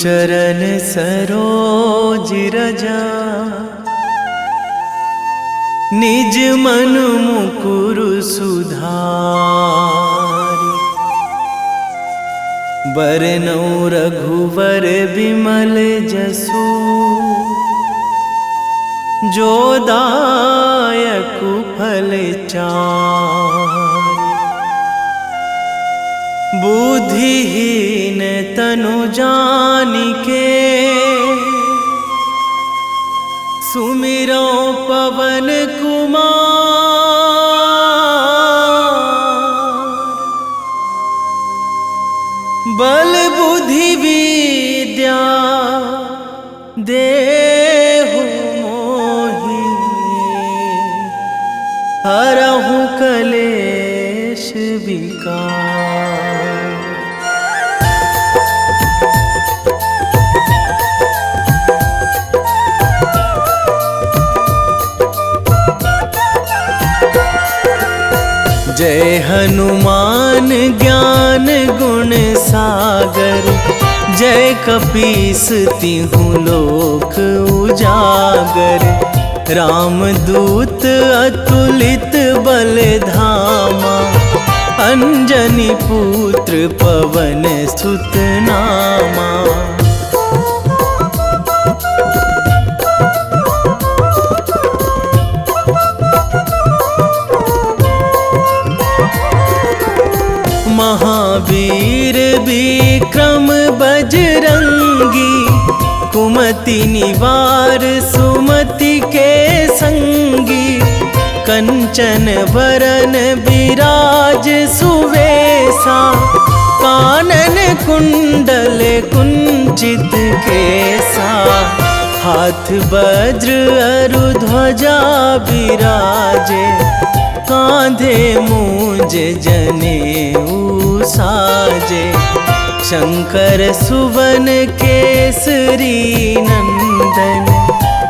चरण सरोज रजा, निज मन मुकुर सुधारि। बरनौ रघुवर बिमल जसु, जो दायक फल चारि। बुद्धिहीन तनु जानिके, सुमिरो पवन कुमार। बल बुद्धि विद्या देहु मोहि, हरहु कलेश विकार। जय हनुमान ज्ञान गुण सागर, जय कपीस तिहुँ लोक उजागर। रामदूत अतुलित बल धामा, अंजनी पुत्र पवन सुत नामा। महावीर विक्रम बजरंगी, कुमति निवार सुमति के संगी। कंचन वरन विराज सुवेशा, कानन कुंडल कुंचित केसा। हाथ वज्र अरु ध्वजा बिराजे, कांधे मूंज जनेऊ साजे। शंकर सुवन केसरी नंदन,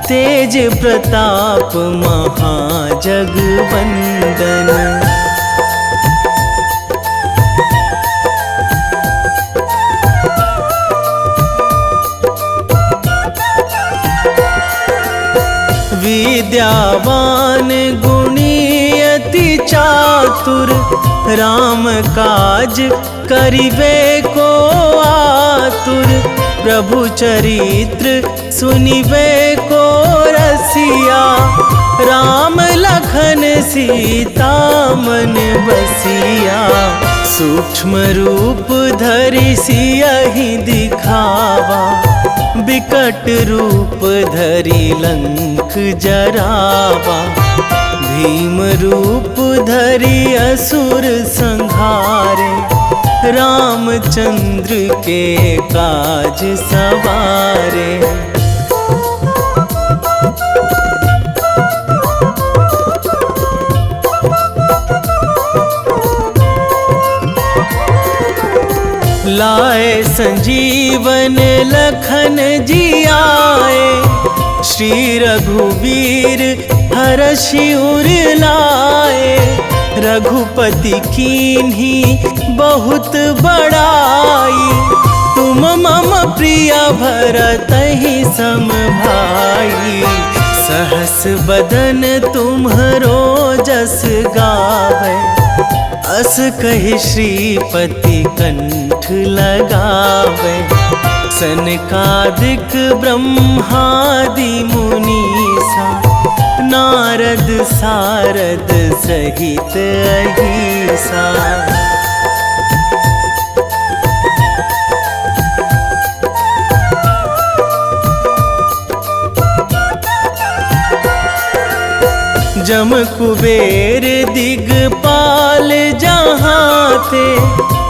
तेज प्रताप महाजगवंदन। विद्यावान गुणी अति चातुर, राम काज करिबे को आतुर। प्रभु चरित्र सुनिबे को रसिया, राम लखन सीता मन बसिया। सूक्ष्म रूप धरि सियहि दिखावा, बिकट रूप धरि लंक जरावा। भीम रूप धरि असुर संहारे, रामचंद्र के काज सवारे। लाए संजीवन लखन जियाए, श्री रघुवीर हरषि उर लाए। रघुपति कीन्ही बहुत बड़ाई, तुम मम प्रिय भरतहि सम भाई। सहस बदन तुम्हरो जस गावै, अस कहि श्रीपति कंठ लगावै। सनकादिक ब्रह्मादि मुनीसा, नारद सारद सहित अहिसा। जम कुबेर दिगपाल जहाँ थे,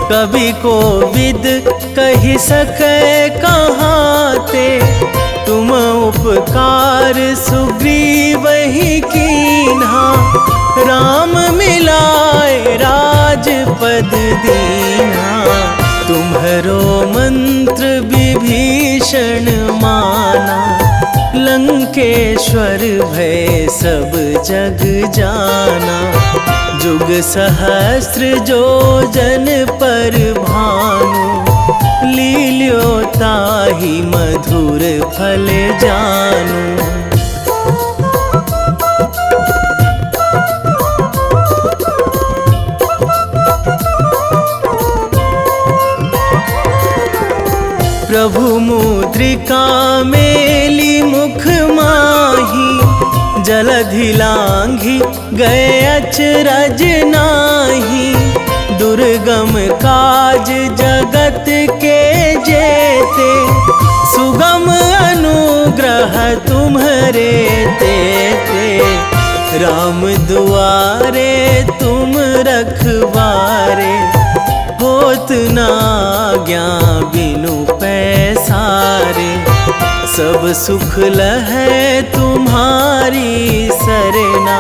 कवि कोविद कहि सकै कहाँ ते। तुम उपकार सुग्रीवहि कीन्हा, राम मिलाए राजपद दीन्हा। तुम्हरो मंत्र विभीषण माना, लंकेश्वर भय सब जग जाना। जुग सहस्त्र जो जन पर भानु, लील्यो ताहि मधुर फल जानू। प्रभु मुद्रिका मेली मुख माही, जलधि लांघी गए अचरज नाही। दुर्गम काज जगत के जेते, सुगम अनुग्रह तुम्हरे तेते। राम दुआरे तुम रखवारे, होत ना आज्ञा बिनु पैसारे। सब सुख लहै तुम्हारी सरना,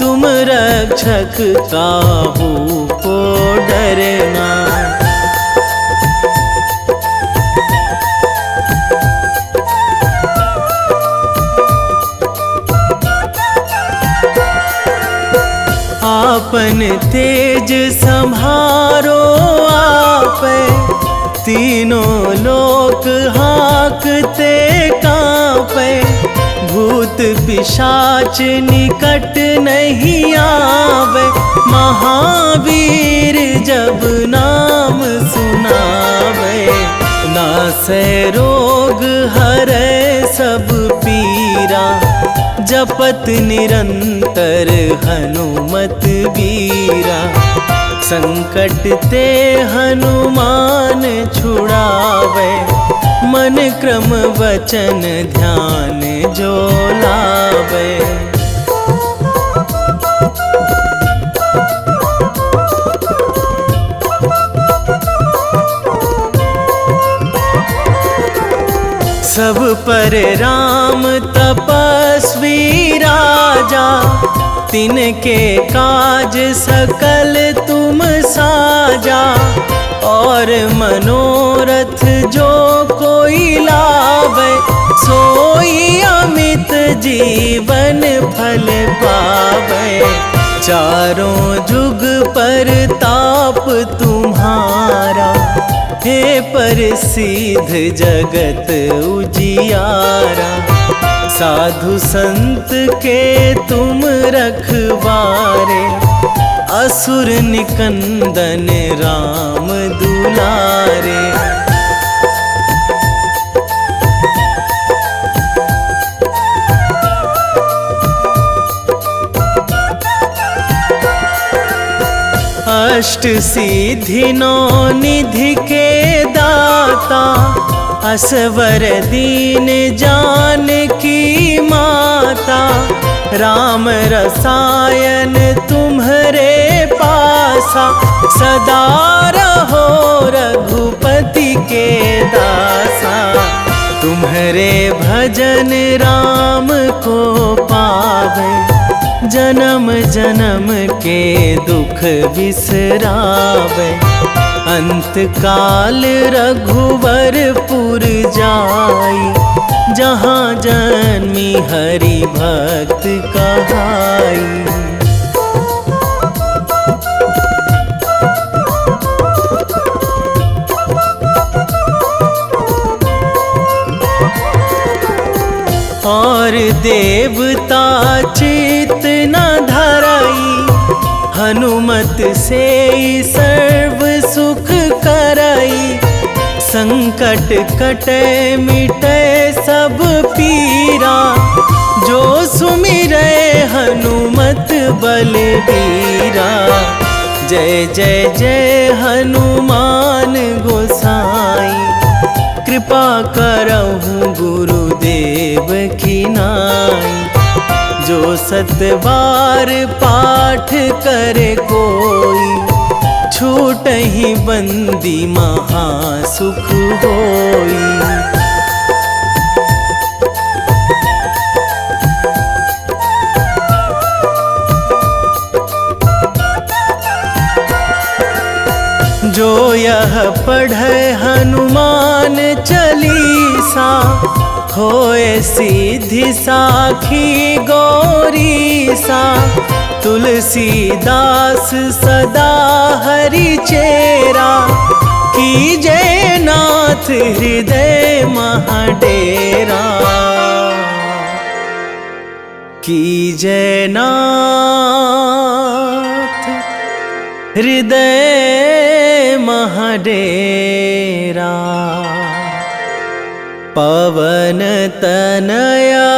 तुम रक्षक काहू को डरना। आपन तेज संभारो आपै, तीनों लोक हाकते कांपै। भूत पिशाच निकट नहीं आवे, महावीर जब नाम सुनावे। नासै रोग हरै सब पीरा, जपत निरंतर हनुमत बीरा। संकट ते हनुमान छुड़ावे, मन क्रम वचन ध्यान जो लावे। सब पर राम तपस्वी राजा, तिनके काज सकल तुम साजा। और मनोरथ जो कोई लावे, सोई अमित जीवन फल पावे। चारों जुग पर ताप तुम्हारा, हे प्रसिद्ध जगत उजियारा। साधु संत के तुम रखवारे, असुर निकंदन राम दुलारे। अष्ट सिद्धि नौ निधि के दाता, असवर दीन जानकी माता। राम रसायन तुम्हरे पासा, सदा रहो रघुपति के दासा। तुम्हरे भजन राम को पावे, जन्म जन्म के दुख बिसरावे। अंत काल रघुवरपुर जाई, जहाँ जन्मी हरि भक्त कहाई। और देवता चित न धराई, हनुमत से सर्व सुख कराई। संकट कटे मिटे सब पीरा, जो सुमिरै हनुमत बलबीरा। जय जय जय हनुमान गोसाई, कृपा करहु गुरुदेव की नाई। जो सतबार पाठ करे कोई, छूटहि बंदी महासुख होई। जो यह पढ़े हनुमान चालीसा, होए सिद्धि साखी गौरीसा। तुलसीदास सदा हरि चेरा, कीजे नाथ हृदय महाडेरा, कीजे नाथ हृदय महाडेरा। पवन तनया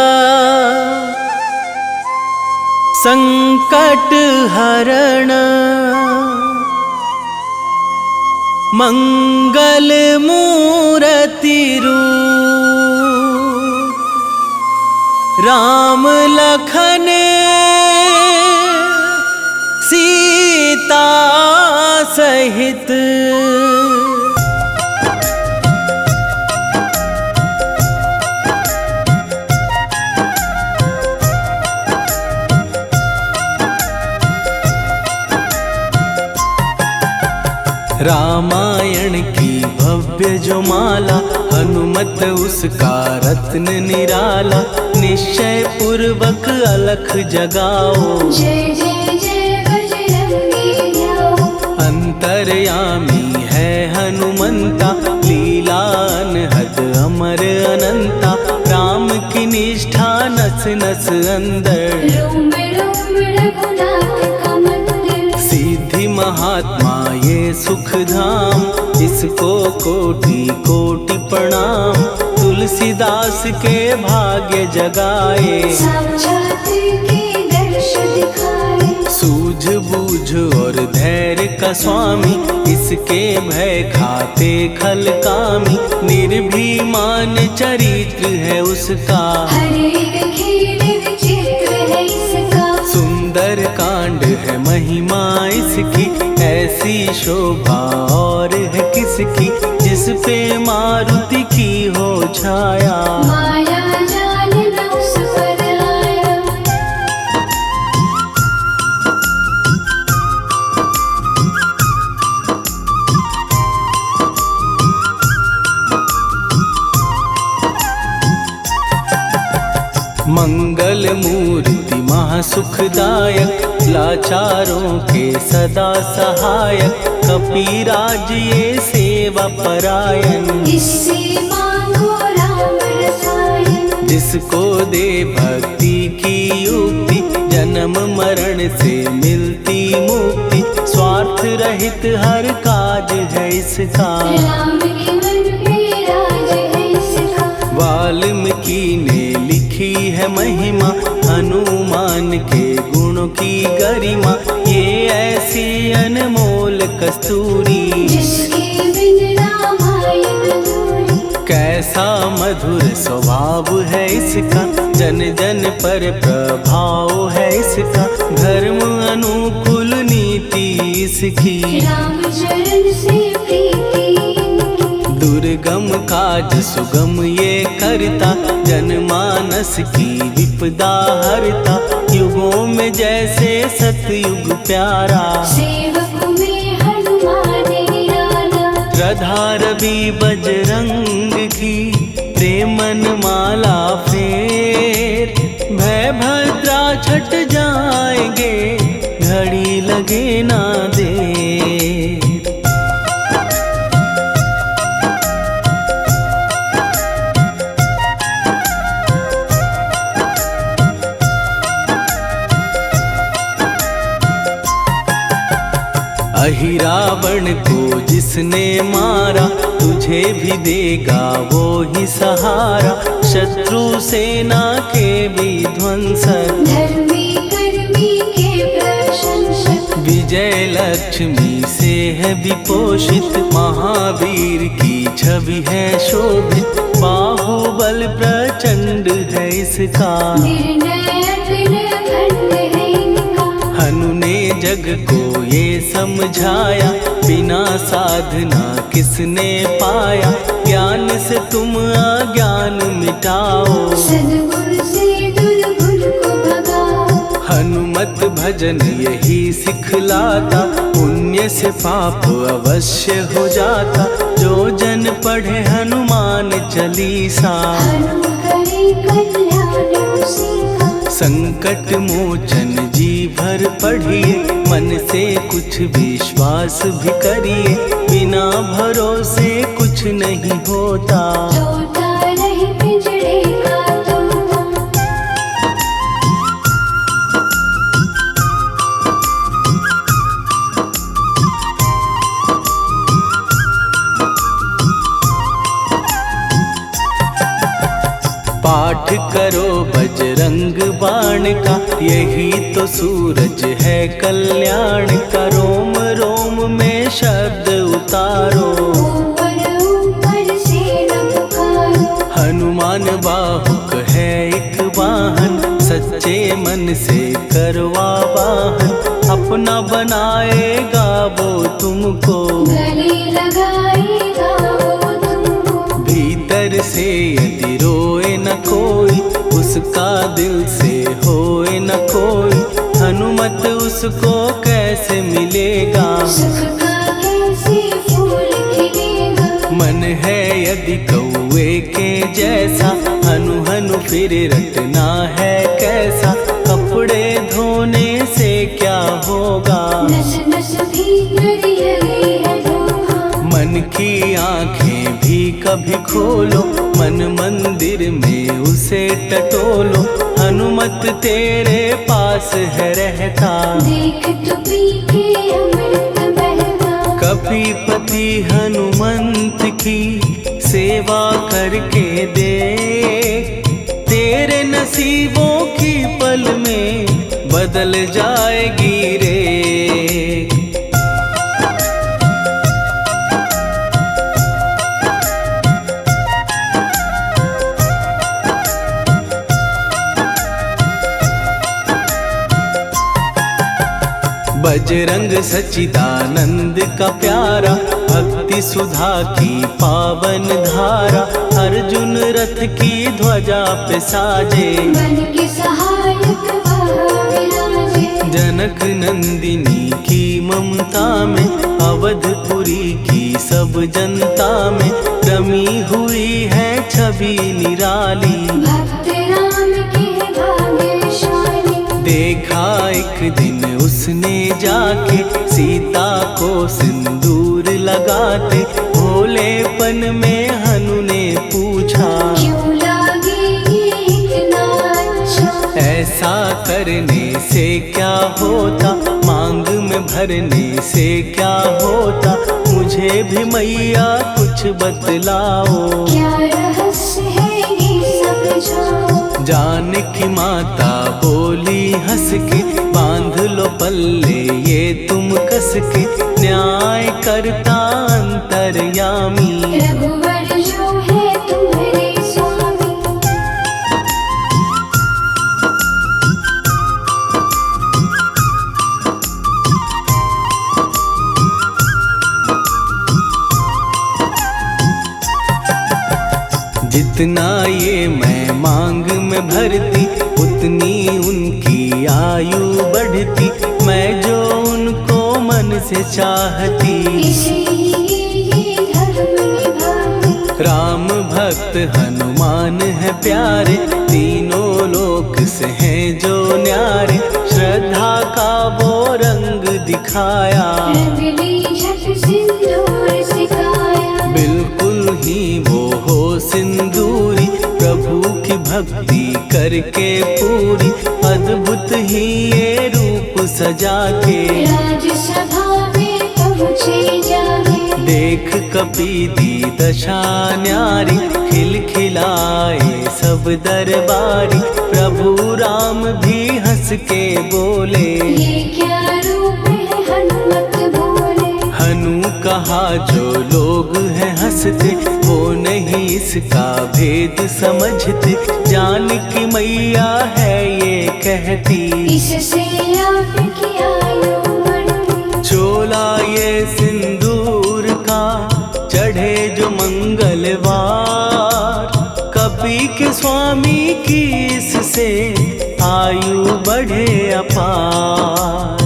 संकट हरण, मंगल मूर्ति रूप, राम लखन सीता सहित। रामायण की भव्य जो माला, हनुमत उसका रत्न निराला। निश्चय पूर्वक अलख जगाओ, जय जय जय बजरंगी ध्याओ। अंतर्यामी है हनुमंता, लीला अनहद अमर अनंता। राम की निष्ठा नस नस अंदर, रोम रोम रघुनाथ का मंदिर। सिद्धि महात्मा ये सुख धाम, इसको कोटि कोटि प्रणाम। तुलसीदास के भाग्य जगाए, साक्षात के दर्श दिखाए। सूझ बूझ और धैर्य का स्वामी, इसके भय खाते खल कामी। निर्भीमान चरित्र है उसका, हर एक खेल विचित्र है इसका। सुंदर कांड है महिमा इसकी, ऐसी शोभा और है किसकी। जिस पे मारुति की हो छाया, माया जाल न उस पर आया। मंगल मूर्ति महासुखदायक, लाचारों के सदा सहायक। कपीराज ये सेवा परायण, इससे मांगो राम रसायन। जिसको दे भक्ति की युक्ति, जन्म मरण से मिलती मुक्ति। स्वार्थ रहित हर काज है इसका, राम के मन पे राज है इसका। वाल्मीकि ने लिखी है महिमा, हनुमान के गुणों की गरिमा। ये ऐसी अनमोल कस्तूरी, जिसके बिन रामायण अधूरी। कैसा मधुर स्वभाव है इसका, जन जन पर प्रभाव है इसका। धर्म अनुकूल नीति इसकी, राम चरण से प्रीति। दुर्गम काज सुगम ये करता, जनमानस की विपदा हरता। युगों में जैसे सतयुग प्यारा, सेवक में हनुमान निराला। श्रद्धा रवि बजरंग की, प्रेमन माला फेर। भय भद्रा छट जाएंगे, घड़ी लगे ना देर। अहिरावण को जिसने मारा, तुझे भी देगा वो ही सहारा। शत्रु सेना के विध्वंसक, धर्मी कर्मी के प्रशंसक। विजय लक्ष्मी से है विपोषित, महावीर की छवि है शोभित। बाहुबल प्रचंड है इसका, निर्णय अखिल खंड है इनका। हनु ने जग को ये समझाया, बिना साधना किसने पाया। ज्ञान से तुम अज्ञान मिटाओ, सद्गुण से दुर्गुण को भगाओ। हनुमत भजन यही सिखलाता, पुण्य से पाप अवश्य हो जाता। जो जन पढ़े हनुमान चालीसा, हनुम करे कल्याण उसी का। संकट मोचन जीवन भर पढ़िए, मन से कुछ विश्वास भी करिए, बिना भरोसे कुछ नहीं होता। तोता रहे पिंजड़े का तोता। पाठ करो बजरंग बाण का, यही तो सूरज है कल्याण का। रोम रोम में शब्द उतारो, ऊपर ऊपर से न पुकारो। हनुमान बाहुक है एक वाहन, सच्चे मन से करवा वाहन। अपना बनाएगा वो तुमको, गले लगाएगा वो तुमको। भीतर से यदि रोए न कोई, उसका दिल से होए न कोई। हनुमत उसको कैसे मिलेगा, सुख का कैसे फूल खिलेगा। मन है यदि कौवे के जैसा, हनु हनु फिर रटना है कैसा। कपड़े धोने से क्या होगा, नस नस भीतर लगी है धोखा। मन की आंखें भी कभी खोलो, मन मंदिर में उसे टटोलो। हनुमत तेरे पास है रहता, देख तो पी के अमृत बहता। कपीपति हनुमंत की सेवा करके दे, तेरे नसीबों की पल में बदल जाएगी रे। बजरंग सच्चिदानंद का प्यारा, भक्ति सुधा की पावन धारा। अर्जुन रथ की ध्वजा पे साजे, मन के सहायक वह विराजे। जनक नंदिनी की ममता में, अवधपुरी की सब जनता में रमी हुई है छवि निराली। भक्त राम के भाग्यशाली। देखा एक दिन उसने जाके, सीता को सिंदूर लगाते। भोलेपन में हनु ने पूछा, क्यों लागेगी इतना अच्छा। ऐसा करने से क्या होता, मांग में भरने से क्या होता। मुझे भी मैया कुछ बतलाओ, क्या रहस्य है ये सब जाओ। जानकी माता बोली हंस के, बांध लो पल्ले ये तुम कस के। न्याय करता अंतर्यामी, रघुवर जो है तुम्हारे स्वामी। जितना ये मैं मांग में भरती, उतनी उनकी आयु बढ़ती। मैं जो उनको मन से चाहती, इसलिए ये धर्म निभाती। राम भक्त हनुमान है प्यारे, तीनों लोक से हैं जो न्यारे। श्रद्धा का वो रंग दिखाया, रंगली झट सिंदूर सिखाया। बिल्कुल ही वो हो सिंदूरी, प्रभु की भक्ति करके पूरी। अद्भुत ही ये रूप सजा के, राजसभा में पहुँचे जाके। देख कपीदी दशा न्यारी, खिलखिलाए सब दरबारी। प्रभु राम भी हंस के बोले, ये क्या रूप है हनुमत बोले। हनु कहा जो लोग हैं हंसते, वो नहीं इसका भेद समझते। जानकी मैया है ये कहती, इससे आपकी आयु बढ़ती। चोला ये सिंदूर का चढ़े जो मंगलवार, कपी के स्वामी की इससे आयु बढ़े अपार।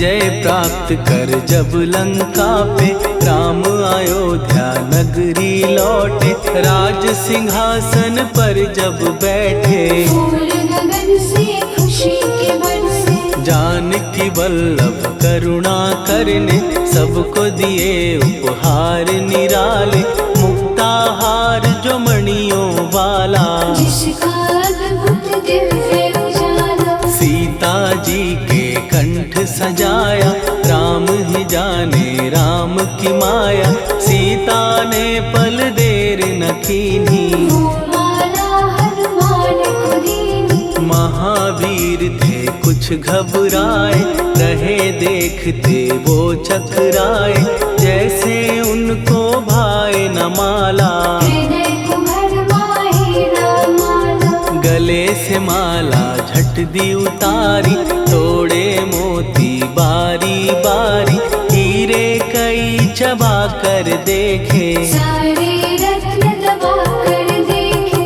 विजय प्राप्त कर जब लंका पे राम अयोध्या नगरी लौटे, राज सिंहासन पर जब बैठे, फूल गगन से खुशी के बरसे, जानकी वल्लभ करुणा करने सबको दिए उपहार निराले, मुक्ताहार जो मणियों वाला, जिसका अद्भुत दिव्य उजाला, सीता जी के कंठ सजाया, राम ही जाने राम की माया, सीता ने पल देर न कीन्ही, वो माला हनुमान को दीनी। महावीर थे कुछ घबराए, रहे देखते वो चकराए, जैसे उनको भाए न माला, हृदय को भरमाए न माला, गले से माला झट दी उतारी, तोड़े मोती बारी बारी, हीरे कई चबा कर देखे, सारे रत्न दबा कर देखे।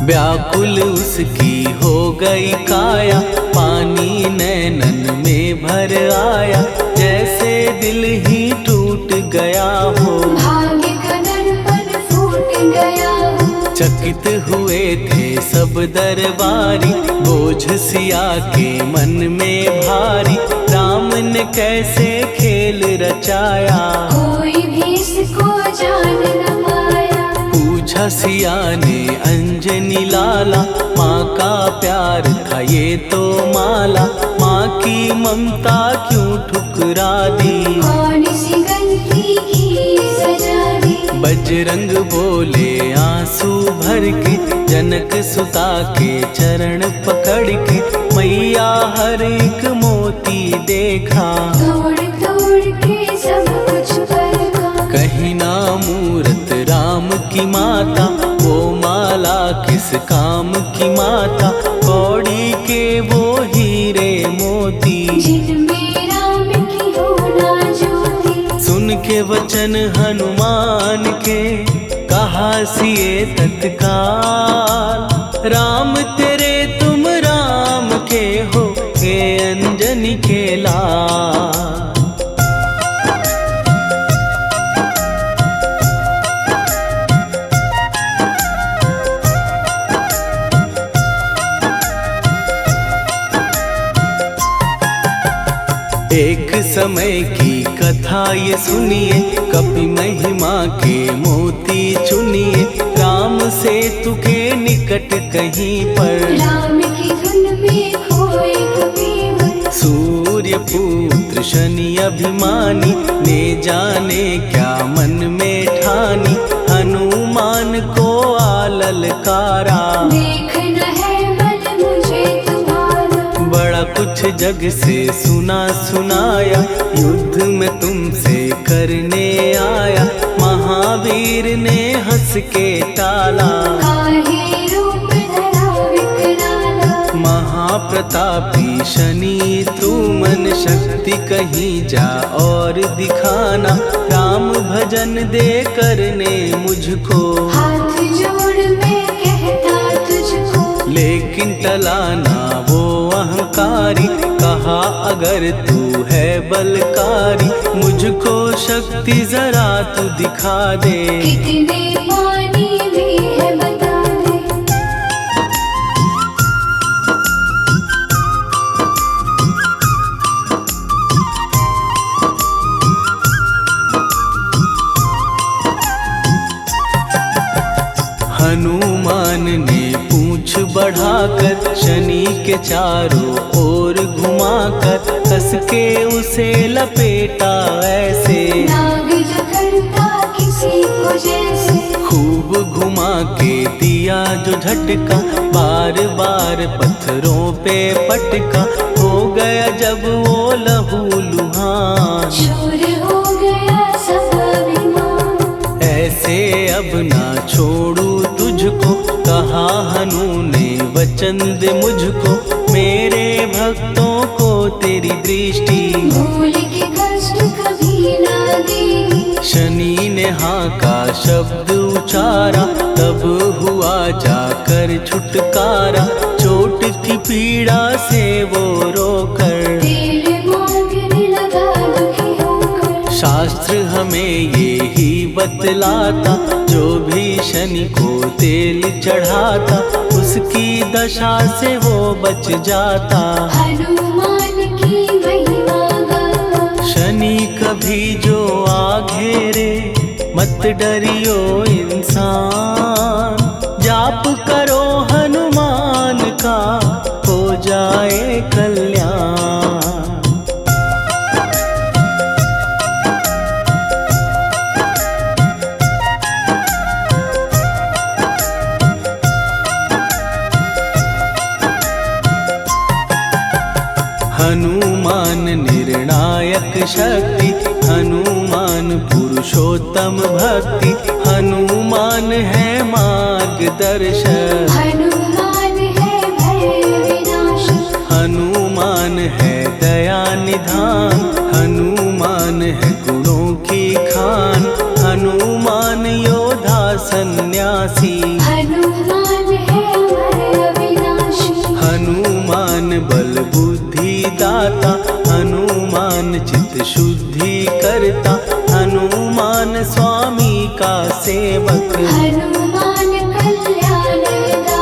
व्याकुल उसकी हो गई काया, पानी नैनन में भर आया, जैसे दिल ही टूट गया हो, भाग्य का दर्पण फूट गया हो, चकित हुए थे सब दरबारी, बोझ सिया के मन में भारी, राम ने कैसे खेल रचाया, कोई भी इसको जान न पाया, पूछा सिया ने अंजनी लाला, माँ का प्यार था ये तो माला, माँ की ममता क्यों ठुकरा दी, कौन सी गलती की सजा दी, बजरंग बोले आंसू भर के, जनक सुता के चरण पकड़ के, मैया हर एक मोती देखा, तोड़ तोड़ के सब कुछ परखा, कहीं ना मूरत राम की माता, वो माला किस काम की माता, कौड़ी के वो हीरे मोती, जिनमें राम की हो ना ज्योति, सुन के वचन हनुमान के, कहा सिए तत्काल, राम तेरे तुम राम के हो, हे अंजनी के लाल। एक समय की कथा ये सुनिए, कपि महिमा के मोती चुनिए, राम सेतु के निकट कहीं पर, राम की धुन में खोए कबीर, सूर्य पुत्र शनि अभिमानी, ने जाने क्या मन में ठानी, हनुमान को आललकारा, देखना है बल मुझे तुम्हारा, बड़ा कुछ जग से सुना सुनाया, युद्ध में तुमसे करने आया, महावीर ने हंस के टाला, काहे रूप धरा विकराला, महाप्रतापी शनि तू मन शक्ति कहीं जा और दिखाना, राम भजन दे करने मुझको, हाथ जोड़ मैं कहता तुझको, लेकिन टलाना वो अहंकारी, कहा अगर तू है बलकारी, मुझको शक्ति जरा तू दिखा दे, कितने पानी भी है बता दे, हनुमान ने पूंछ बढ़ाकर, शनि के चारों ओर घुमाकर, कस के उसे लपेटा ऐसे, नाग जो करता किसी को जैसे, खूब घुमा के दिया जो झटका, बार बार पत्थरों पे पटका, हो गया जब वो लहू लुहान, चूर हो गया सब अभिमान, ऐसे अब ना छोड़ू तुझको, कहा हनु ने वचन दे मुझको, मेरे भक्तों को तेरी दृष्टि, भूल के कष्ट कभी शनि ने हाँ का शब्द उचारा, तब हुआ जाकर छुटकारा। चोट की पीड़ा से वो रोकर तेल मांगने लगा दुखी होकर। शास्त्र हमें ये ही बतलाता, जो भी शनि को तेल चढ़ाता, उसकी दशा से वो बच जाता। हनुमान की महिमा गाता। शनि कभी जो आ घेरे, मत डरियो इंसान। जाप करो हनुमान का, हो जाए कल्याण। हनुमान निर्णायक शक्ति, हनुमान पुरुषोत्तम भक्ति। हनुमान है मार्गदर्शक, हनुमान है भय विनाशक। हनुमान है दया निधान। हनुमान है गुणों की खान। हनुमान योद्धा सन्यासी। हनुमान है भय विनाशी। हनुमान बल बुद्धि दाता। हनुमान चित्त शुद्धि करता। हनुमान स्वामी का सेवक। हनुमान कल्याणदाता।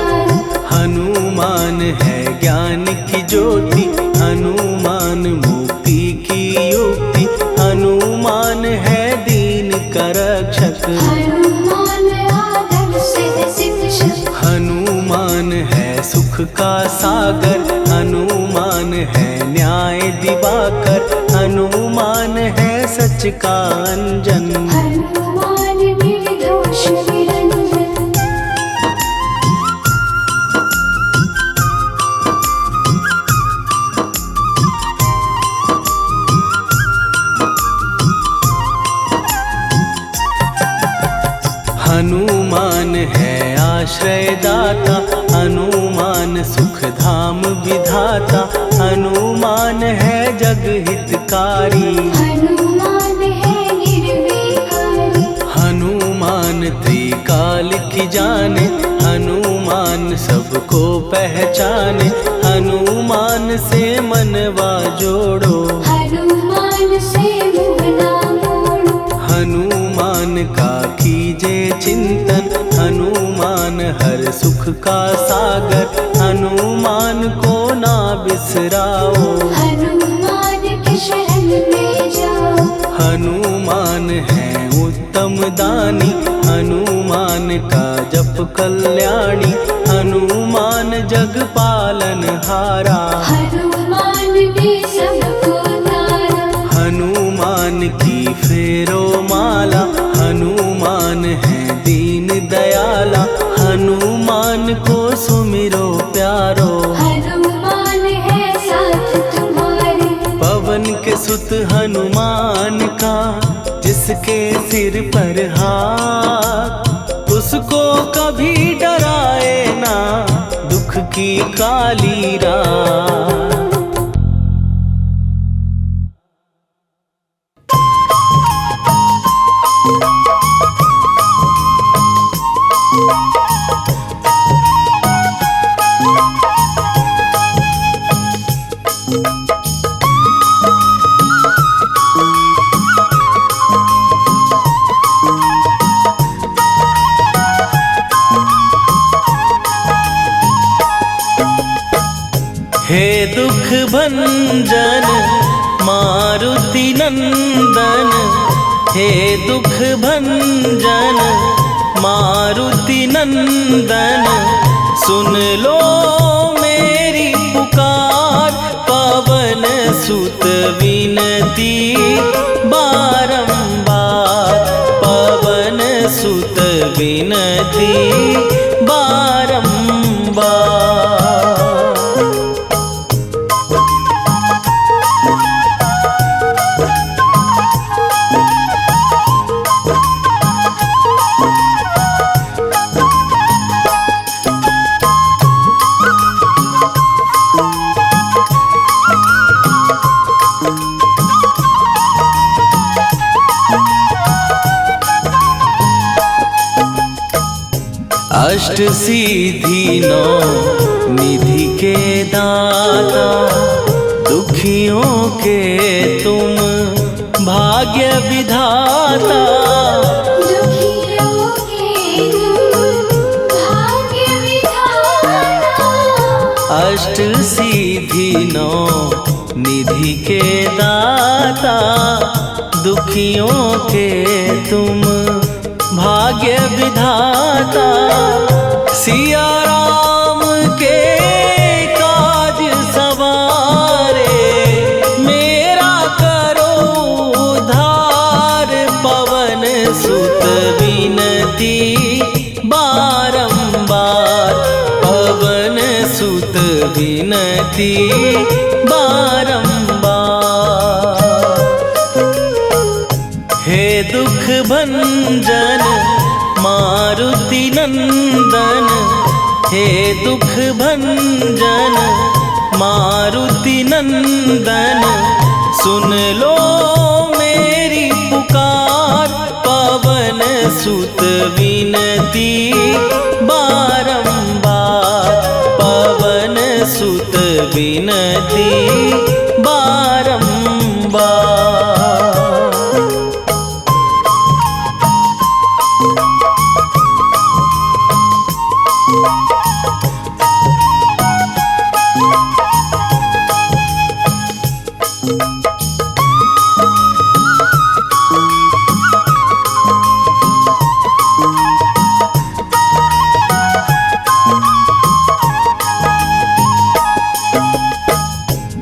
हनुमान है ज्ञान की ज्योति। हनुमान मुक्ति की युक्ति। हनुमान है दीन का रक्षक। हनुमान आदर से शिक्षक। हनुमान है सुख का सागर। हनुमान है न्याय दिवाकर। हनुमान है सच का अंजन। हनुमान निर्दोष निरंजन। हनुमान है आश्रयदाता। हनुमान सुख धाम विधाता। हनुमान है जग हितकारी। हनुमान है निर्विकारी। हनुमान त्रिकाल की जाने। हनुमान सबको पहचाने। हनुमान से मनवा जोड़ो। हनुमान से मुँह ना मोड़ो। हनुमान का कीजे चिंतन। हनुमान हर सुख का सागर। हनुमान को ना बिसराओ। हनुमान के शरण में जाओ। हनुमान है उत्तम दानी। हनुमान का जप कल्याणी। हनुमान जग पालन हारा। हनुमान ने सबको तारा। हनुमान की फेरो माला। हनुमान है दीन दयाला। हनुमान को सुमिरो प्यारो। हनुमान है साथ तुम्हारे। पवन के सुत हनुमान का, जिसके सिर पर हाथ, उसको कभी डराए ना दुख की काली रात। हे दुख भंजन मारुति नंदन। हे दुख भंजन मारुति नंदन। सुन लो मेरी पुकार, पवन सुत विनती बारंबार। पवन सुत विनती बारंबार। अष्ट सिद्धि नौ निधि के दाता, दुखियों के तुम भाग्य विधाता। दुखियों के तुम भाग्य विधाता। अष्ट सिद्धि नौ निधि के दाता, दुखियों के तुम भाग्य विधाता। सिया राम के काज सवारे, मेरा करो उद्धार। पवन सुत विनती बारंबार, पवन सुत विनती बारंबार। हे दुख भंजन मारुति नंदन, हे दुख भंजन मारुति नंदन, सुन लो मेरी पुकार। पवन सुत विनती बारंबार, पवन सुत विनती बारंबार।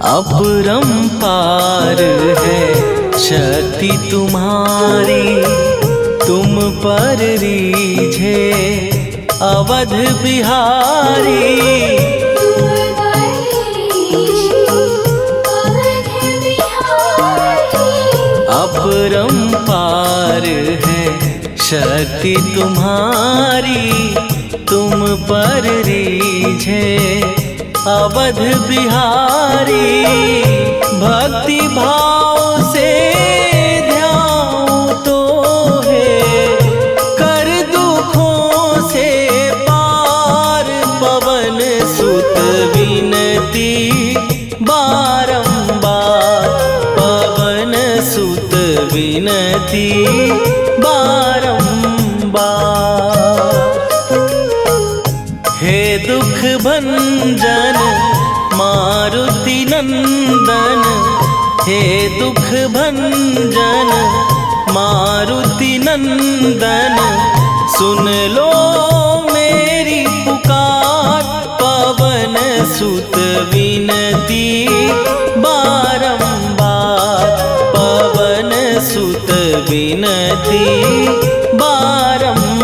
अपरंपार है शक्ति तुम्हारी, तुम पर रीझे अवध बिहारी। तुम बरीशी अवध बिहारी। अपरंपार है शक्ति तुम्हारी, तुम पर रीझे अवध बिहारी। भक्ति भाव से ध्यान तो है, कर दुखों से पार। पवन सुत विनती बारंबार, पवन सुत विनती बारंबार। हे दुख भंजन मारुति नंदन, हे दुख भंजन मारुति नंदन, सुन लो मेरी पुकार। पवन सुत विनती बारंबार, पवन सुत विनती बारंबार।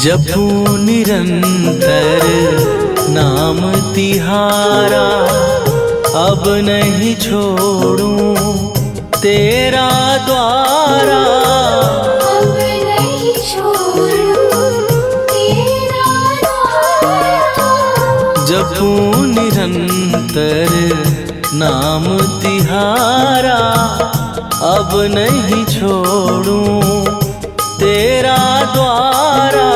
जपू निरंतर नाम तिहारा, अब नहीं छोड़ूं तेरा द्वारा। अब नहीं छोड़ूं तेरा द्वारा। जपू निरंतर नाम तिहारा, अब नहीं छोड़ूं तेरा द्वारा।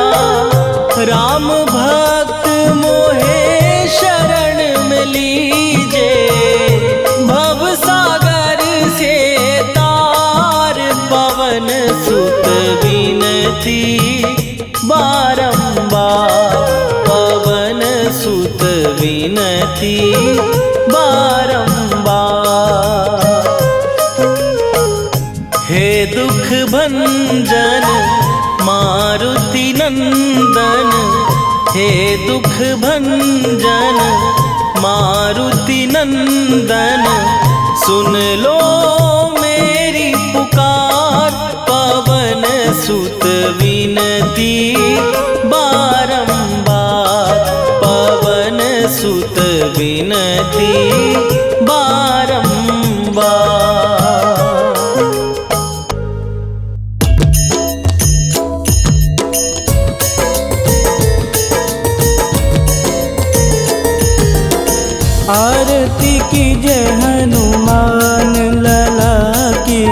राम भक्त मोहे शरण में लीजे, भव सागर से तार। पवन सुत विनती बारंबार, पवन सुत विनती बारंबार। हे दुख भंजन मारुति नंदन, हे दुख भंजन मारुति नंदन, सुन लो मेरी पुकार। पवन सुत विनती बारंबार, पवन सुत विनती बारंबार। आरती कीजय हनुमान लला की,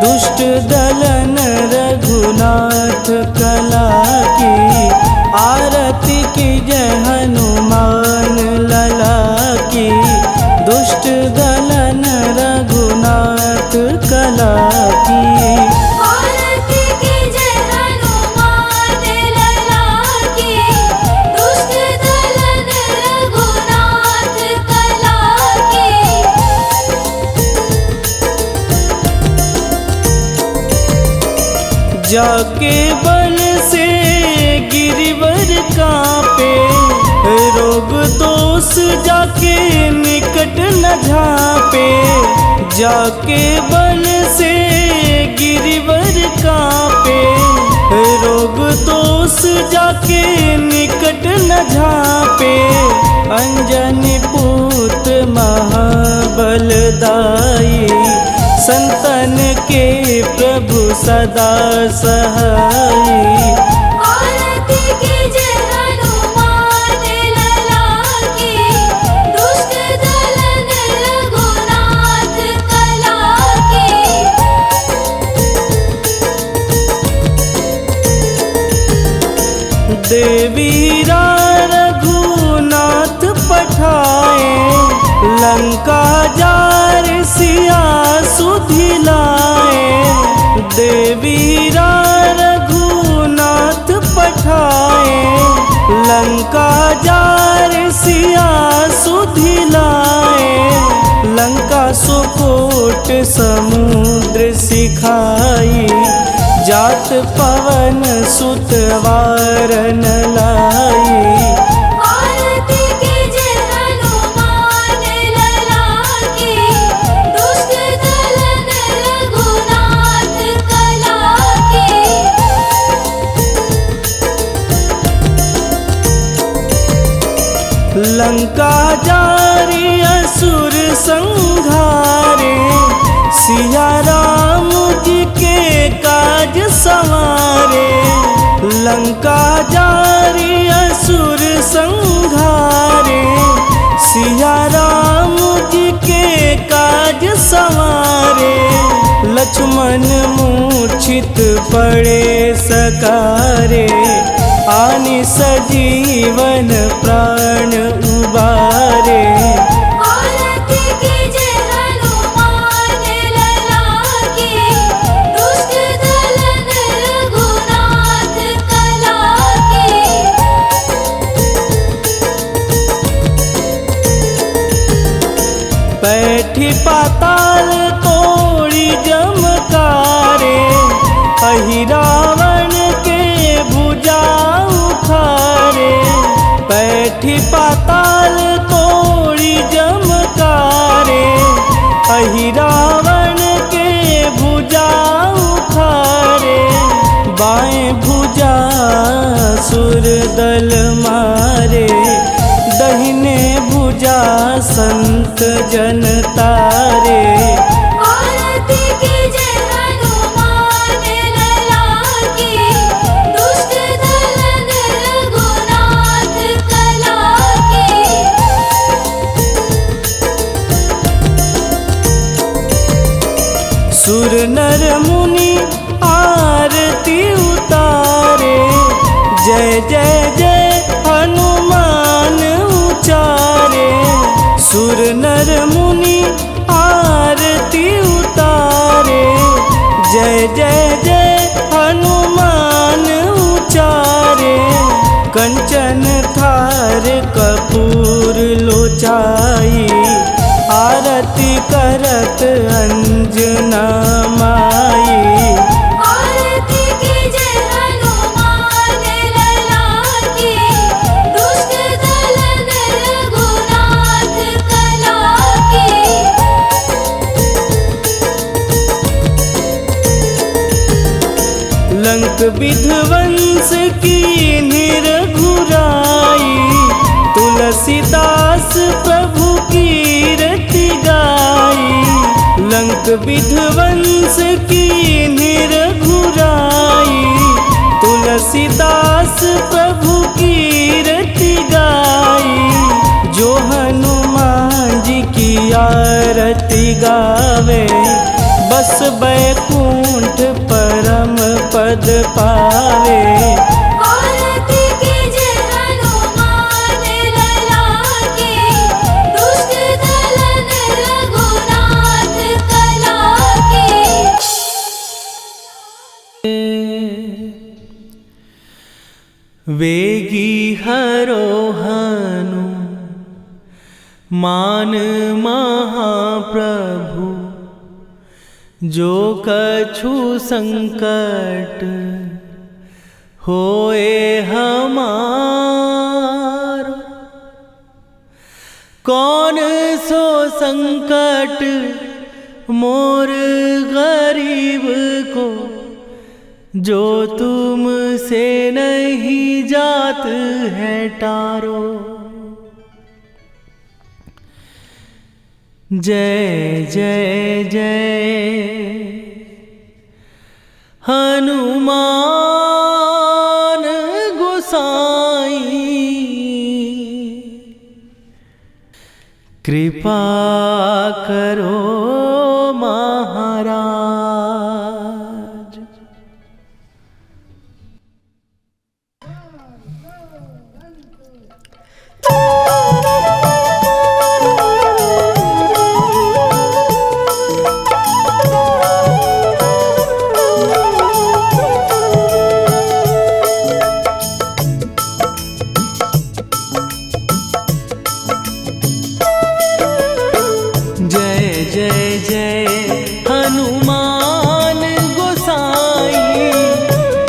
दुष्ट दलन रघुनाथ कला की। आरती कीजय हनुमान लला की, दुष्ट दलन रघुनाथ कला की। आरती कीजय हनुमान लला की, दुष्ट दलन रघुनाथ कला की। जाके बल से गिरिवर कांपे, रोग दोष जाके निकट न झांपे। जाके बल से गिरिवर कांपे, रोग दोष जाके निकट न झांपे। अंजनी पूत महाबलदाई, संतन के प्रभु सदा सहाई। आरती कीजय हनुमान लला की, दुष्ट दलन रघुनाथ कला की। देवीरा रघुनाथ पठाए, लंका जार सिया सुधिलाए। देवीरा रघुनाथ पठाए, लंका जार सिया सुधिलाए। लंका सुकोट समुद्र सिखाई, जात पवन सुत वारन लाई। आरती कीजय हनुमान लला की, दुष्ट दलन रघुनाथ कला की। लंका जारी असुर संघारे, सिया राम जी के काज संवारे। लंका जारी असुर संघारे, सिया राम जी के काज संवारे। लक्ष्मण मूर्छित पड़े सकारे, आनि सजीवन प्राण उबारे। आरती कीजय हनुमान लला की, दुष्ट दलन रघुनाथ कला की। बैठी पाताल तोड़ी जमकारे, अहिरावण के भुजा उखारे। बैठी पाताल तोड़ी जमकारे, अहिरावण के भुजा उखारे। बाएं भुजा सुर दल मारे, दहिने भुजा संत जन तारे। आरती कीजय हनुमान लला की, दुष्ट दलन रघुनाथ कला की। सुर नर मुनि आरती उतारे, जय जय जय हनुमान उचारे। सुर नर मुनि आरती उतारे, जय जय जय हनुमान उचारे। कंचन थार कपूर लोचाई, आरती करत अंजना माई। आरती कीजय हनुमान लला की, दुष्ट दलन रघुनाथ कला की। लंक विध्वंस की निरघुराई, तुलसी तुलसीदास प्रभु कीरति गाई, लंक विध्वंस की रघुराई। तुलसीदास प्रभु कीरति गाई, जो हनुमान जी की आरती गावे, बस बैकुंठ परम पद पावे। आरती कीजे हनुमान लला की, दुष्ट दलन रघुनाथ कला की। वेगी हरोहनु मान महाप्रभु, जो कछु संकट होए हमारो। कौन सो संकट मोर गरीब को, जो तुमसे नहीं जात है टारो। जय जय जय हनुमान गोसाई, कृपा करो महाराज।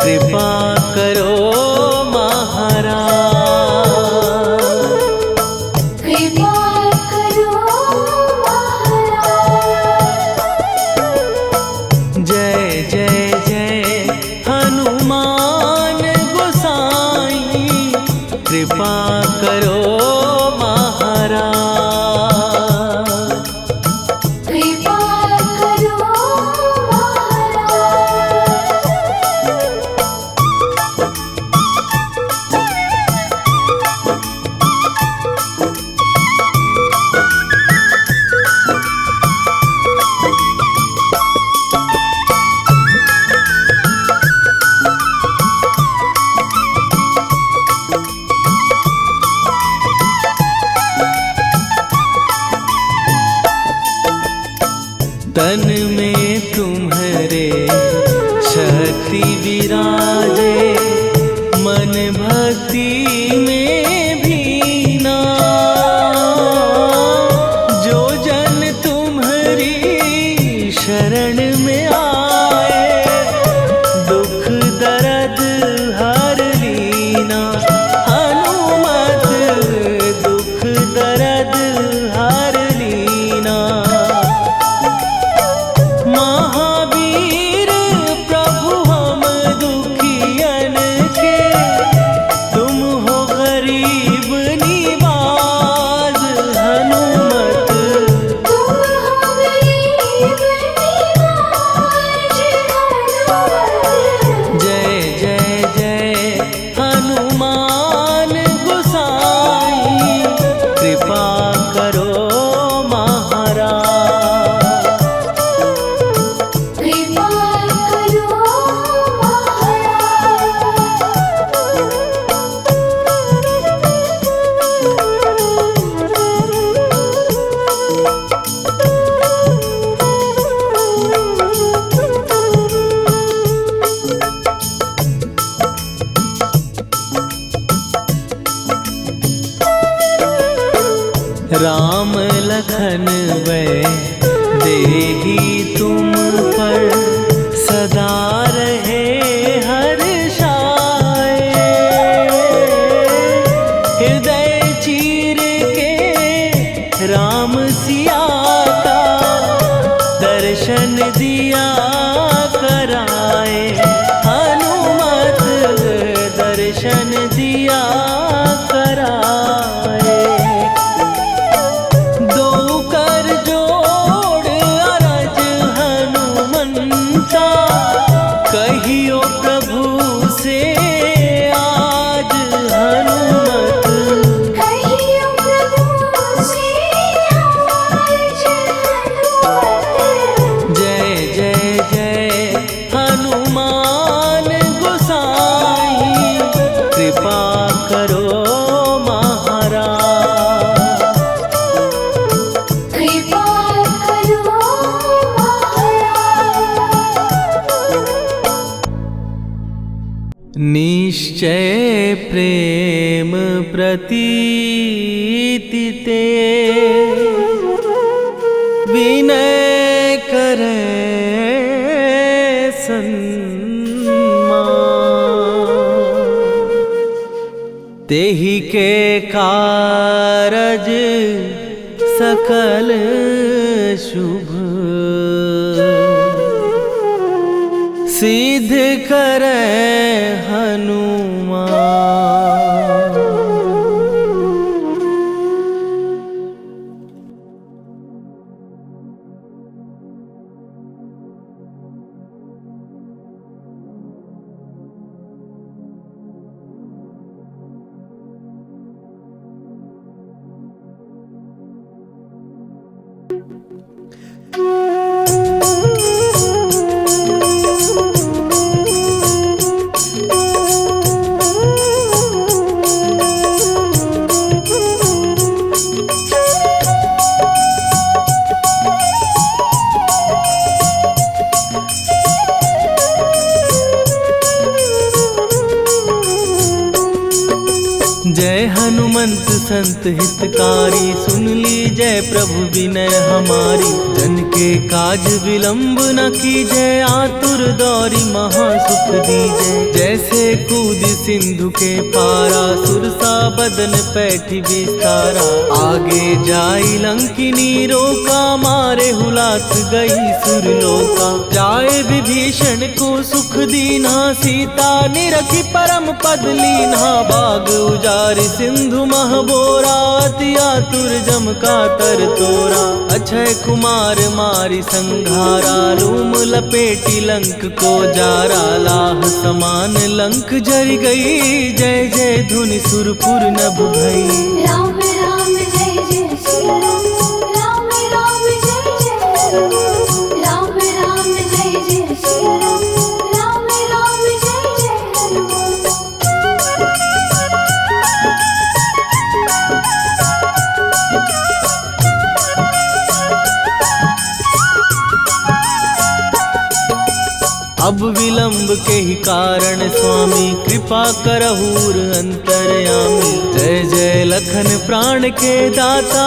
कृपा करो महाराज। कृपा करो तन में तुम्हारे शक्ति विराजे, मन भक्ति में भीना। जो जन तुम्हारी शरण में आए, दुख दर्द हर लीना। हनुमत दुख दर्द हर लीना। महावीर प्रभु हम दुखियन के, तुम हो गरीब निवाज। हनुमत तुम हो गरीब निवाज। जय जय जय हनुमान गोसाई, कृपा करो महाराज। कृपा करो राम लखन वै देही तुम पर, सदा रहे हर्षाए। हृदय चीर के राम सिया का, दर्शन दिया कराए। हनुमत दर्शन दिया कराए। निश्चय प्रेम प्रतीति ते विनय करे सन्मान। तेहि के कारज सकल शुभ सिद्ध करे हनुमान। जय हनुमंत संत हितकारी, सुन ली जय प्रभु विनय हमारी। जन के काज विलंब न कीजय, आतुर दौरी महासुख दीजय। जैसे कूद सिंधु के पारा, सुरसा बदन पैठी विस्तारा। आगे जाई लंकिनी रोका, मारे हुलास गई सुरलोका। जाए विभीषण को सुख दीना, सीता निरखी परम पद लीना। बाग उजारि सिंधु महबोरा, अति आतुर जम का तर तोरा। अक्षय कुमार मारि संघारा, लूम लपेटी लंक को जारा। लाह समान लंक जर गई, जय जय धुनि सुरपुर नभ भई। राम राम जय जय सिया राम, राम राम जय जय हनुमान। राम राम जय जय सिया राम, राम राम जय जय हनुमान। अब विलंब के ही कारण स्वामी, कृपा करहूर अंतरयामी। जय जय लखन प्राण के दाता,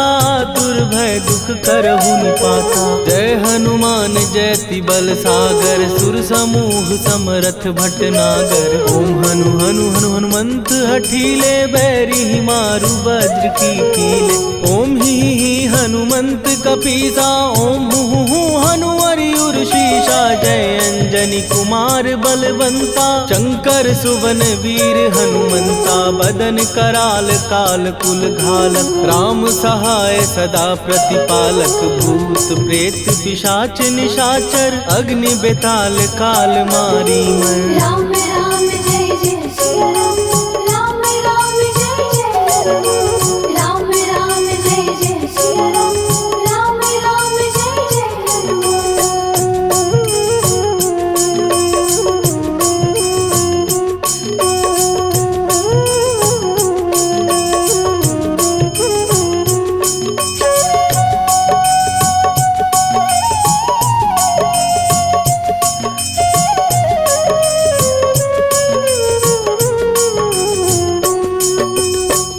दुर्भय दुख करहु निपाता। जय हनुमान जयति बल सागर, सुर समूह समरथ भटनागर। ओम हनु हनु हनु हनुमंत हठीले, बैरी मारु वज्र की कीले। ओम ही हनुमंत कपीसा, ओम हु हनुमरि उर्शीषा। जय अंजनी कुमार बलवंता, शंकर सुवन वीर हनुमंता। बदन कराल काल कुल घालक, राम सहाय सदा प्रतिपालक। भूत प्रेत पिशाच निशाचर, अग्नि बेताल काल मारी मर। राम राम जय जय सिया राम, राम राम जय जय हनुमान। राम राम जय जय सिया राम, राम राम जय जय हनुमान।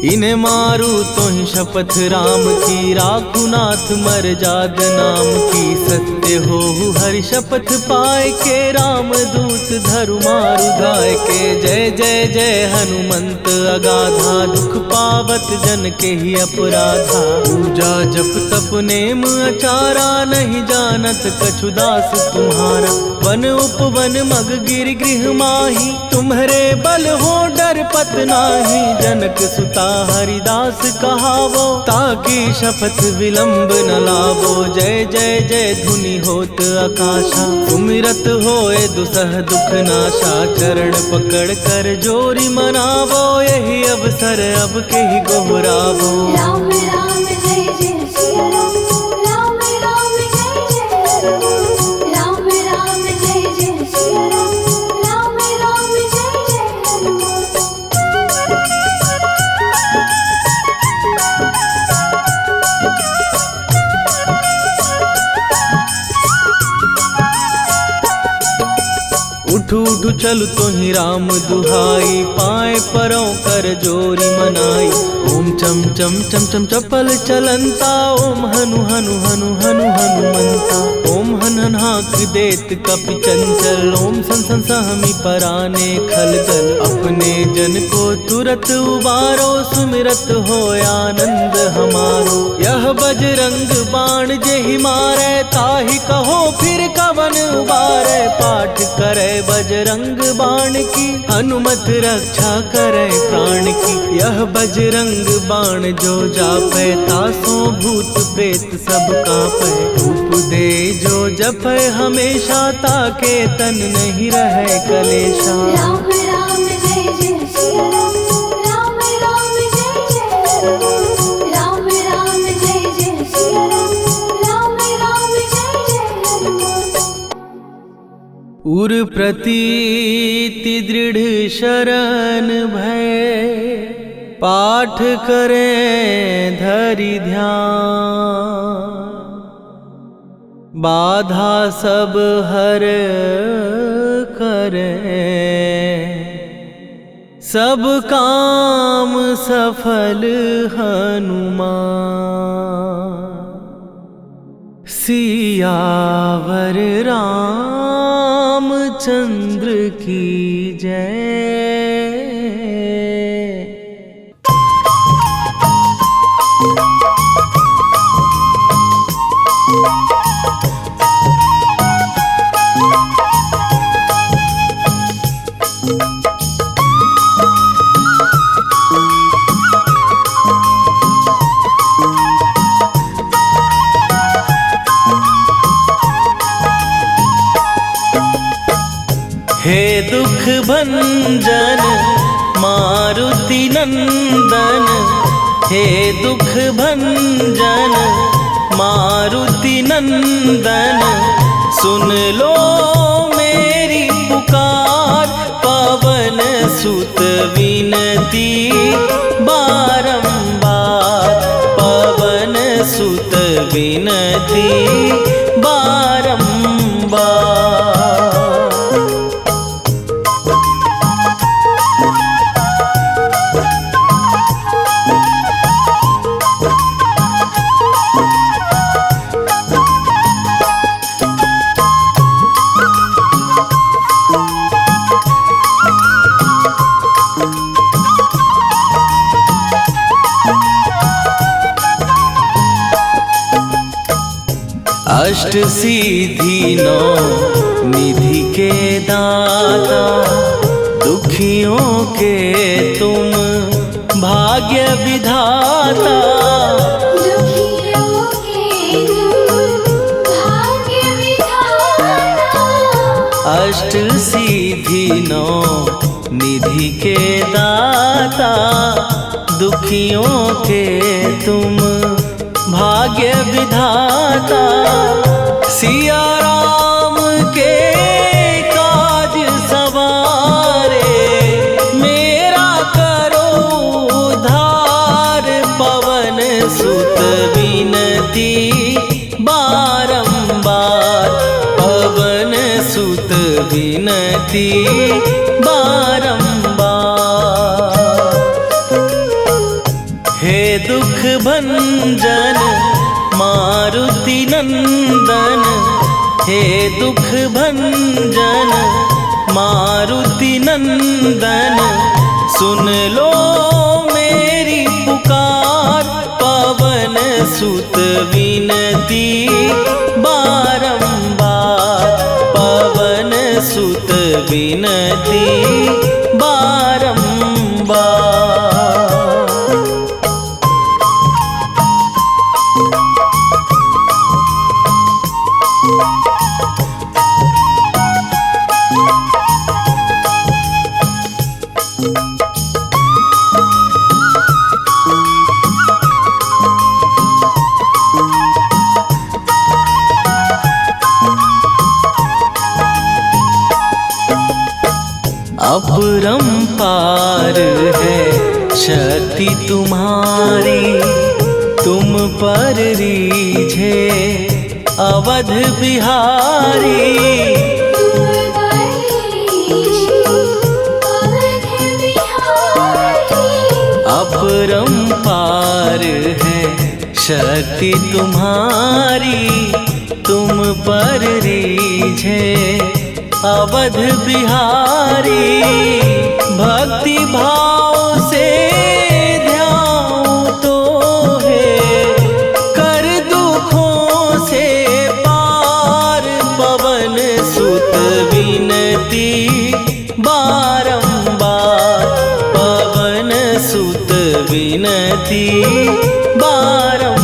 इन्हें मारू तो ही शपथ राम की, राखू नाथ मर जाग नाम की। सत्य हो हरि शपथ पाए के, राम दूत धरु मारु धाय के। जय जय जय हनुमंत अगाधा, दुख पावत जन के ही अपराधा। पूजा जप तप नेम अचारा, नहीं जानत कछु दास तुम्हारा। वन उपवन मग गिर गृह माही, तुम्हरे बल हो डर पत नाही। जनक सुता हरिदास कहावो, ताकि शपथ विलंब न लावो। जय जय जय धुनि होत आकाशा, सुमिरत होए दुसह दुख नाशा। चरण पकड़ कर जोरी मनावो, यही अवसर अब के ही गोहरावो। राम राम जय जय सिया राम, राम राम जय जय हनुमान। राम राम जय जय सिया राम, राम राम जय जय हनुमान। उठ उठ चल तोहि राम दुहाई, पाए परों कर जोरी मनाई। ओम चम चम चम चम चपल चलंता, ओम हनु हनु हनु हनु हनुमंता। ओम हन हन हाक देत कपि चंचल, ओम सन सन सहमी पराने खलदल। अपने जन को तुरत उबारो, सुमिरत हो आनंद हमारो। यह बजरंग बाण जेहि मारे, ताहि कहो फिर कवन उबारे। पाठ करे बजरंग बाण की, हनुमत रक्षा करे प्राण की। यह बजरंग बाण जो जापै, तासो भूत प्रेत सब कांपै। धूप दे जो जपै हमेशा, ताके तन नहीं रहे कलेशा। राम राम जय जय सिया राम, राम राम जय जय हनुमान। राम राम जय जय सिया राम, राम राम जय जय हनुमान। उर प्रतीति दृढ़ शरण भय, पाठ करें धरि ध्यान। बाधा सब हर करें, सब काम सफल हनुमान। सियावर रामचंद्र की जय। हे दुख भंजन मारुति नंदन, हे दुख भंजन मारुति नंदन। सुन लो मेरी पुकार, पवन सुत विनती बारंबार। पवन सुत विनती बारंबार। अष्ट सिद्धि नौ निधि के दाता, दुखियों के तुम भाग्य विधाता। दुखियों के तुम भाग्य विधाता। अष्ट सिद्धि नौ निधि के दाता, दुखियों के तुम भाग्य विधाता। सिया राम के काज सवारे, मेरा करो उद्धार। पवन सुत विनती बारंबार। पवन सुत विनती बारंबार। हे दुख भंजन मारुति नंदन, हे दुख भंजन मारुति नंदन। सुन लो मेरी पुकार, पवन सुत विनती बारंबार। पवन सुत विनती बारंबार। अपरंपार है शक्ति तुम्हारी, तुम पर रीझे अवध बिहारी। तुम पर रीझे शक्ति तुम्हारी तुम पर रीझे अवध बिहारी। भक्ति भाव से ध्याऊं तो है कर दुखों से पार। पवन सुत विनती बारंबार, पवन सुत विनती बारंबार।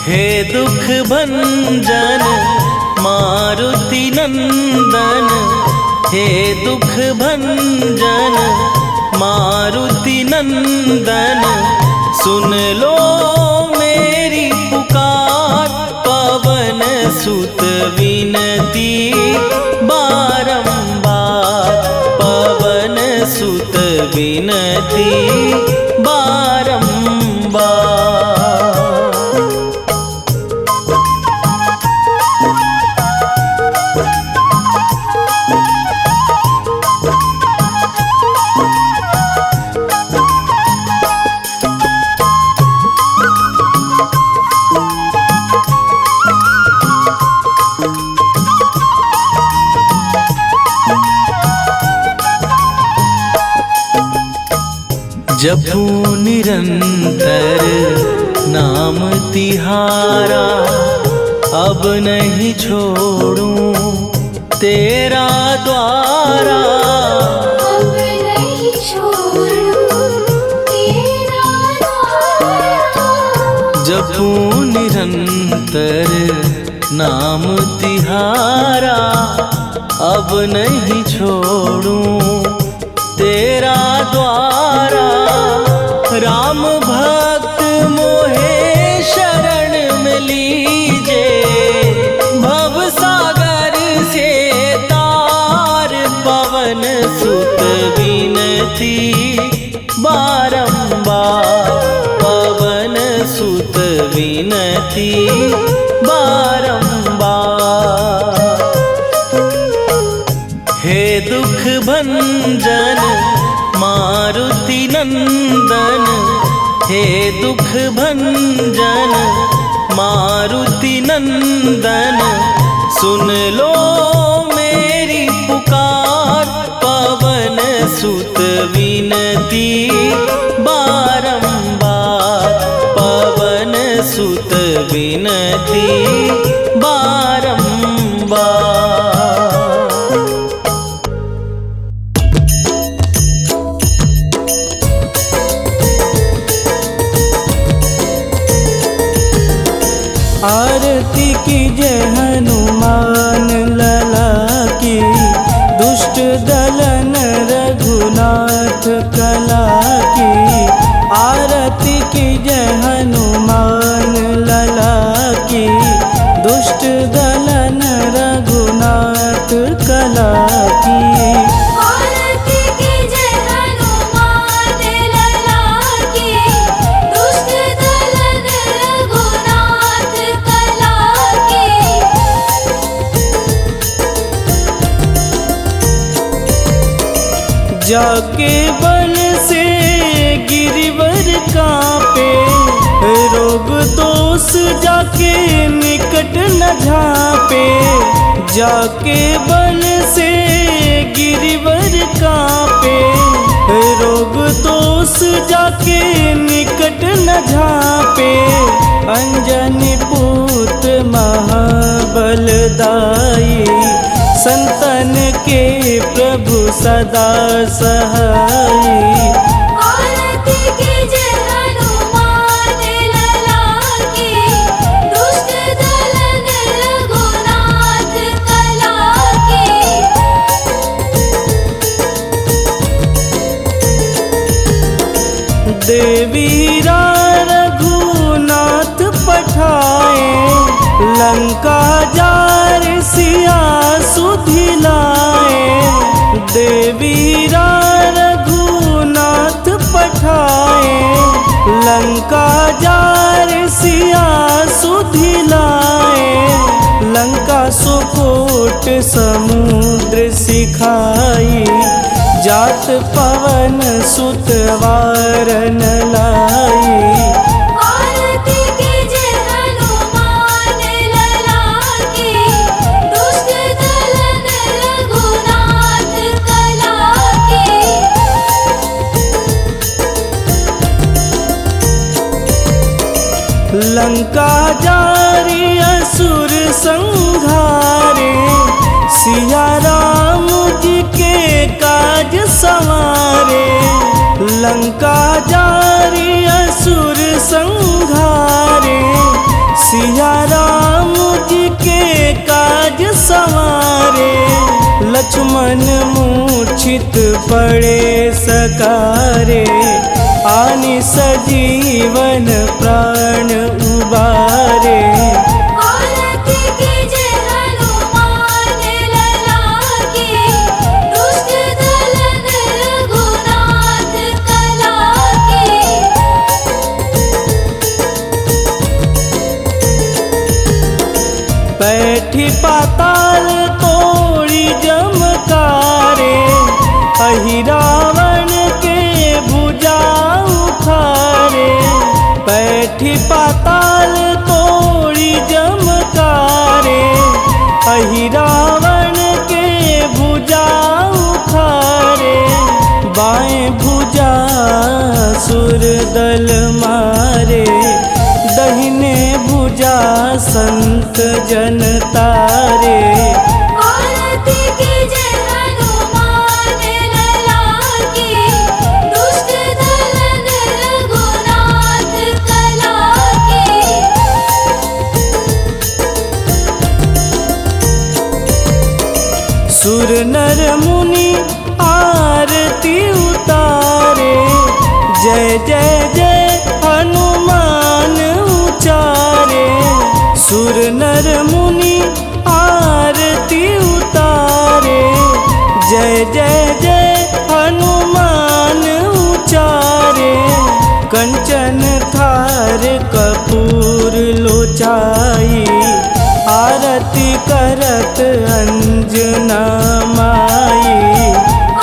हे दुख भंजन मारुति नंदन, हे दुख भंजन मारुति नंदन, सुन लो मेरी पुकार। पवन सुत विनती बारंबार, पवन सुत विनती बारंबार। जपू निरंतर नाम तिहारा, अब नहीं छोड़ूं तेरा द्वारा। अब नहीं छोड़ूं तेरा द्वारा। जपू निरंतर नाम तिहारा, अब नहीं छोड़ूं तेरा द्वारा। राम भक्त मोहे शरण में लीजे, भव सागर से तार। पवन सुत विनती बारंबार, पवन सुत विनती बारंबार। हे दुख भंजन मारुति नंदन, हे दुख भंजन मारुति नंदन, सुन लो मेरी पुकार। पवन सुत विनती बारंबार, पवन सुत विनती बारंबार। आरती कीजय हनुमान लला की, दुष्ट दलन रघुनाथ कला की। आरती कीजय हनुमान लला की, दुष्ट दलन रघुनाथ कला की। आरती कीजय हनुमान लला की, दुष्ट दलन रघुनाथ कला की। जाके बल से गिरिवर कांपे, रोग दोष जाके निकट न झांपे। जाके बल से गिरिवर कांपे, रोग दोष जाके निकट न झांपे। अंजनी पूत महाबलदाई, संतन के प्रभु सदा सहाई। आरती कीजय हनुमान लला की, दुष्ट दलन रघुनाथ कला की। देवीरा रघुनाथ पठाए, लंका जार सिया सुधिलाए। देवीरा रघुनाथ पठाए, लंका जार सिया सुधिलाए। लंका सुकोट समुद्र सिखाई, जात पवन सुत वारन लाई। आरती कीजे हनुमान लला की, दुष्ट दलन रघुनाथ कला की। लंका जारी असुर संहारे, सिया राम जी के काज संवारे। लंका जारी असुर संहारे, सिया राम जी के काज संवारे। लक्ष्मण मूर्छित पड़े सकारे, आनि सजीवन प्राण उबारे। आरती कीजे हनुमान लला की, दुष्ट दलन रघुनाथ कला की। बैठी पाताल तोड़ी जमकारे, अहि रावण के भुजा उखारे। बैठी पाताल तोड़ी जमकारे, अहि रावण के भुजा उखारे। बाएं भुजा सुर दल मारे, दहिने भुजा संत जन तारे। आरती कीजे हनुमान लला की, दुष्ट दलन रघुनाथ कला की। सुर नर मुनि आरती उतारे, जय जय जय हनुमान उचारे। सुर नर मुनि आरती उतारे, जय जय जय हनुमान उचारे। कंचन थार कपूर लोचाई, आरती करत अंजना माई।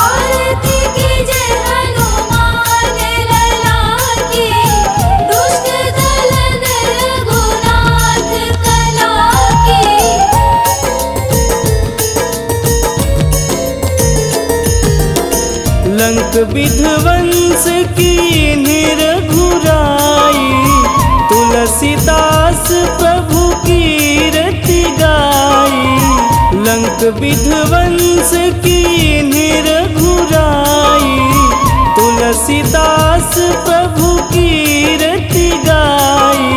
आरती कीजे हनुमान लला की, दुष्ट दलन रघुनाथ कला की। लंक विध्वंस की निरघुराई, तुलसीदास प्रभु कीरति गाई। लंक विध्वंस की निरघुराई, तुलसीदास प्रभु कीरति गाई।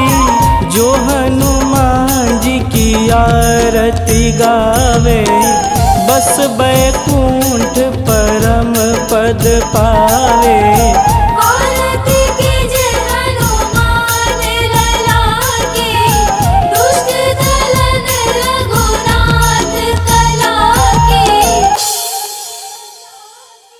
जो हनुमान जी की आरती गावे, बस बैकुंठ परम पद पावे।